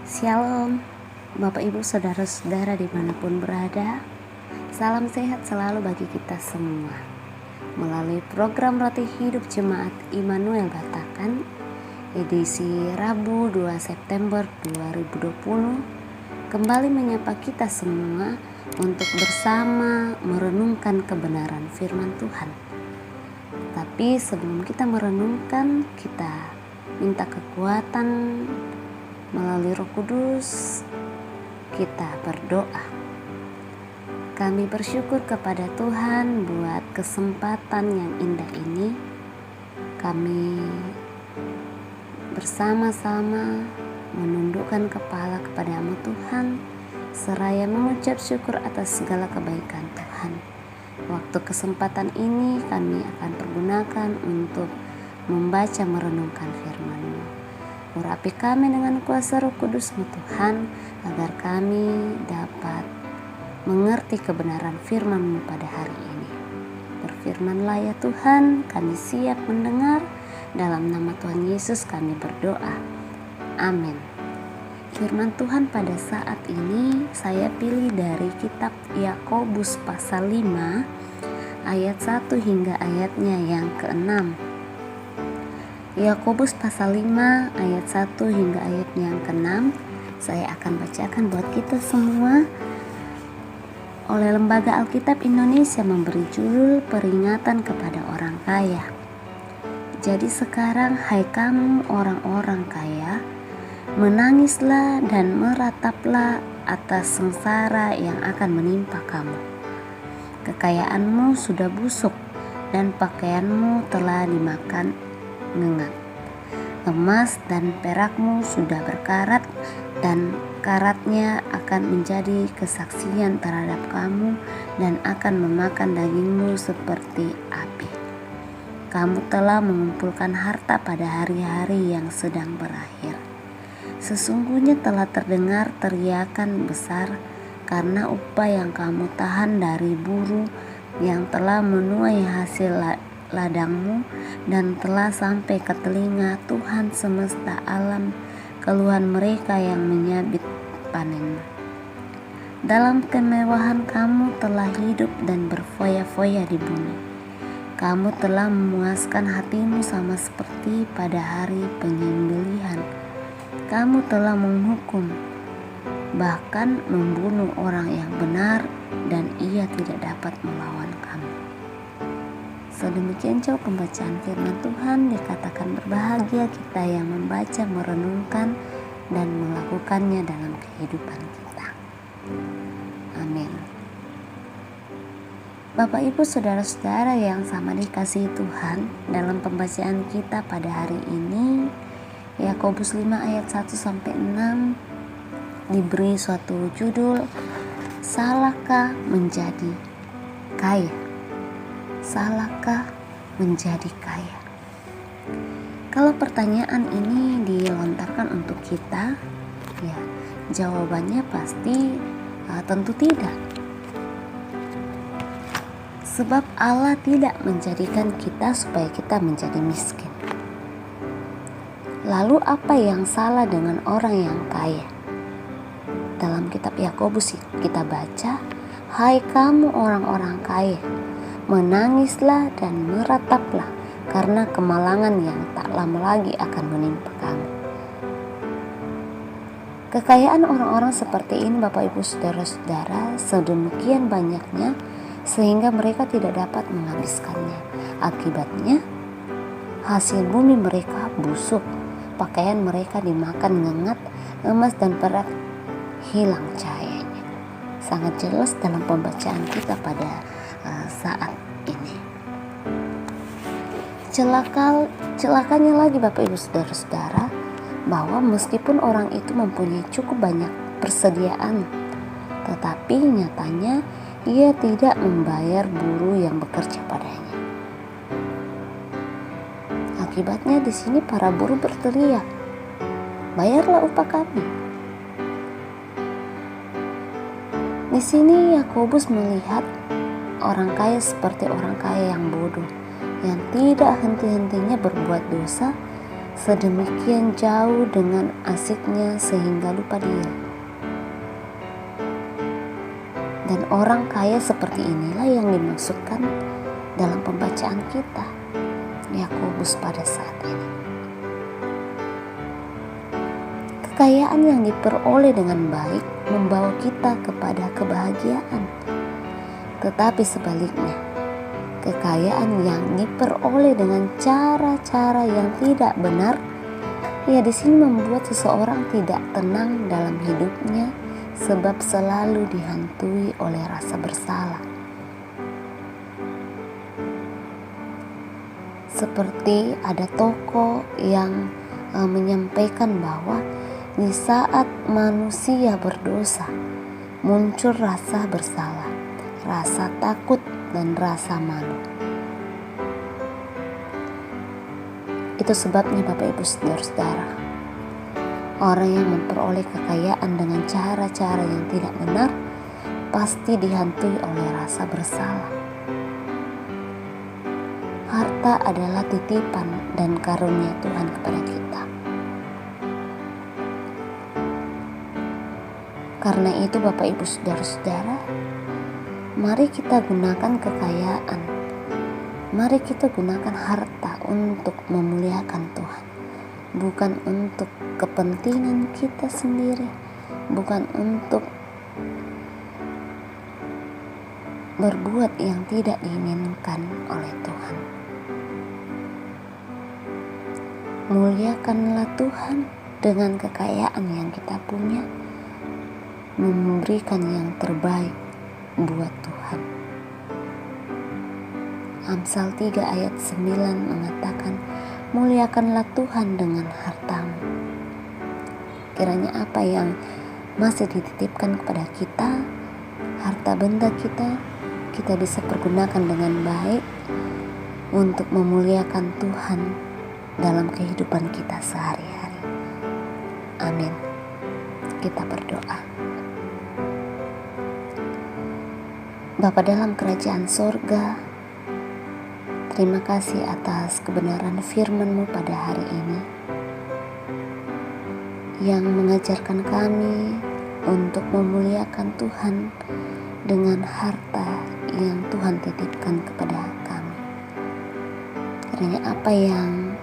Shalom, Bapak Ibu Saudara-saudara dimanapun berada. Salam sehat selalu bagi kita semua. Melalui program Roti Hidup Jemaat Immanuel Batakkan, edisi Rabu 2 September 2020, kembali menyapa kita semua untuk bersama merenungkan kebenaran firman Tuhan. Tapi sebelum kita merenungkan, kita minta kekuatan melalui Roh Kudus. Kita berdoa. Kami bersyukur kepada Tuhan buat kesempatan yang indah ini. Kami bersama-sama menundukkan kepala kepada-Mu Tuhan, seraya mengucap syukur atas segala kebaikan Tuhan. Waktu kesempatan ini kami akan pergunakan untuk membaca merenungkan firman-Mu. Urapi kami dengan kuasa Roh Kudus-Mu Tuhan, agar kami dapat mengerti kebenaran firman-Mu pada hari ini. Berfirman-Lah ya Tuhan, kami siap mendengar. Dalam nama Tuhan Yesus kami berdoa. Amin. Firman Tuhan pada saat ini saya pilih dari kitab Yakobus pasal 5 ayat 1 hingga ayatnya yang ke-6. Yakobus pasal 5 ayat 1 hingga ayat yang ke-6 saya akan bacakan buat kita semua. Oleh Lembaga Alkitab Indonesia memberi judul Peringatan kepada Orang Kaya. Jadi sekarang hai kamu orang-orang kaya, menangislah dan merataplah atas sengsara yang akan menimpa kamu. Kekayaanmu sudah busuk dan pakaianmu telah dimakan ngengat. Emas dan perakmu sudah berkarat dan karatnya akan menjadi kesaksian terhadap kamu dan akan memakan dagingmu seperti api. Kamu telah mengumpulkan harta pada hari-hari yang sedang berakhir. Sesungguhnya telah terdengar teriakan besar karena upah yang kamu tahan dari buruh yang telah menuai hasil ladangmu, dan telah sampai ke telinga Tuhan semesta alam keluhan mereka yang menyabit panenmu. Dalam kemewahan kamu telah hidup dan berfoya-foya di bumi. Kamu telah memuaskan hatimu sama seperti pada hari penyembelihan. Kamu telah menghukum, bahkan membunuh orang yang benar, dan ia tidak dapat melawan kamu. Sedemikian jauh pembacaan firman Tuhan. Dikatakan berbahagia kita yang membaca, merenungkan, dan melakukannya dalam kehidupan kita. Amin. Bapak Ibu Saudara-saudara yang sama dikasihi Tuhan, dalam pembacaan kita pada hari ini Yakobus 5 ayat 1-6 diberi suatu judul, salahkah menjadi kaya? Salahkah menjadi kaya? Kalau pertanyaan ini dilontarkan untuk kita, ya jawabannya pasti tentu tidak. Sebab Allah tidak menjadikan kita supaya kita menjadi miskin. Lalu apa yang salah dengan orang yang kaya? Dalam kitab Yakobus kita baca, hai kamu orang-orang kaya, menangislah dan merataplah karena kemalangan yang tak lama lagi akan menimpa kamu. Kekayaan orang-orang seperti ini Bapak Ibu Saudara-saudara sedemikian banyaknya sehingga mereka tidak dapat menghabiskannya. Akibatnya hasil bumi mereka busuk, pakaian mereka dimakan ngengat, emas dan perak hilang cahayanya. Sangat jelas dalam pembacaan kita pada saat ini. Celakanya lagi Bapak Ibu Saudara-saudara, bahwa meskipun orang itu mempunyai cukup banyak persediaan, tetapi nyatanya ia tidak membayar buruh yang bekerja padanya. Akibatnya di sini para buruh berteriak, bayarlah upah kami. Di sini Yakobus melihat orang kaya seperti orang kaya yang bodoh, yang tidak henti-hentinya berbuat dosa, sedemikian jauh dengan asiknya sehingga lupa diri. Dan orang kaya seperti inilah yang dimaksudkan dalam pembacaan kita, Yakobus pada saat ini. Kekayaan yang diperoleh dengan baik membawa kita kepada kebahagiaan. Tetapi sebaliknya, kekayaan yang diperoleh dengan cara-cara yang tidak benar, ya di sini membuat seseorang tidak tenang dalam hidupnya sebab selalu dihantui oleh rasa bersalah. Seperti ada tokoh yang menyampaikan bahwa di saat manusia berdosa, muncul rasa bersalah, rasa takut, dan rasa malu. Itu sebabnya Bapak Ibu Saudara-saudara, orang yang memperoleh kekayaan dengan cara-cara yang tidak benar pasti dihantui oleh rasa bersalah. Harta adalah titipan dan karunia Tuhan kepada kita. Karena itu Bapak Ibu Saudara-saudara, mari kita gunakan kekayaan, mari kita gunakan harta untuk memuliakan Tuhan, bukan untuk kepentingan kita sendiri, bukan untuk berbuat yang tidak diinginkan oleh Tuhan. Muliakanlah Tuhan dengan kekayaan yang kita punya, memberikan yang terbaik buat Tuhan. Amsal 3 ayat 9 mengatakan, muliakanlah Tuhan dengan hartamu. Kiranya apa yang masih dititipkan kepada kita, harta benda kita bisa pergunakan dengan baik untuk memuliakan Tuhan dalam kehidupan kita sehari-hari. Amin. Kita berdoa. Bapa dalam kerajaan sorga, terima kasih atas kebenaran firman-Mu pada hari ini yang mengajarkan kami untuk memuliakan Tuhan dengan harta yang Tuhan titipkan kepada kami. Kiranya apa yang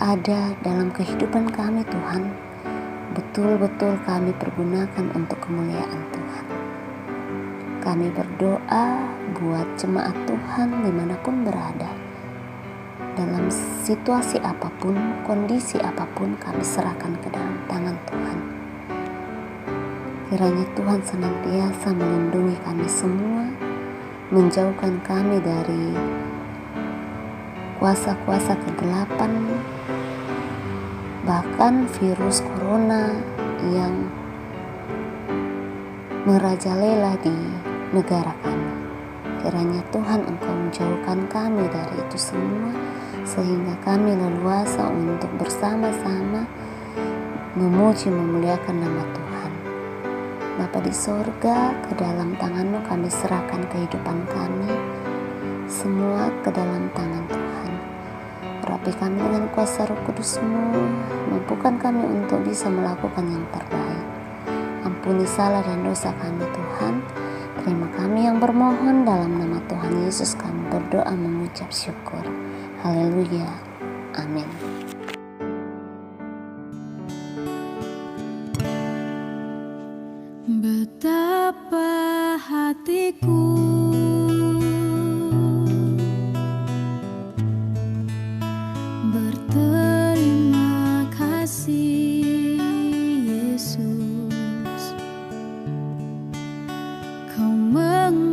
ada dalam kehidupan kami Tuhan, betul-betul kami pergunakan untuk kemuliaan Tuhan. Kami berdoa buat jemaat Tuhan dimanapun berada. Dalam situasi apapun, kondisi apapun, kami serahkan ke dalam tangan Tuhan. Kiranya Tuhan senantiasa melindungi kami semua, menjauhkan kami dari kuasa-kuasa kegelapan, bahkan virus corona yang merajalela di negara kami. Kiranya Tuhan Engkau menjauhkan kami dari itu semua, sehingga kami leluasa untuk bersama-sama memuji memuliakan nama Tuhan. Bapa di sorga, ke dalam tangan-Mu kami serahkan kehidupan kami, semua ke dalam tangan Tuhan. Urapi kami dengan kuasa Roh Kudus-Mu, mampukan kami untuk bisa melakukan yang terbaik. Ampuni salah dan dosa kami Tuhan. Terima kami yang bermohon dalam nama Tuhan Yesus kami berdoa mengucap syukur. Haleluya. Amin. Betapa hatiku berterima kasih Yesus, Kau mengasihiku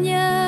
hanya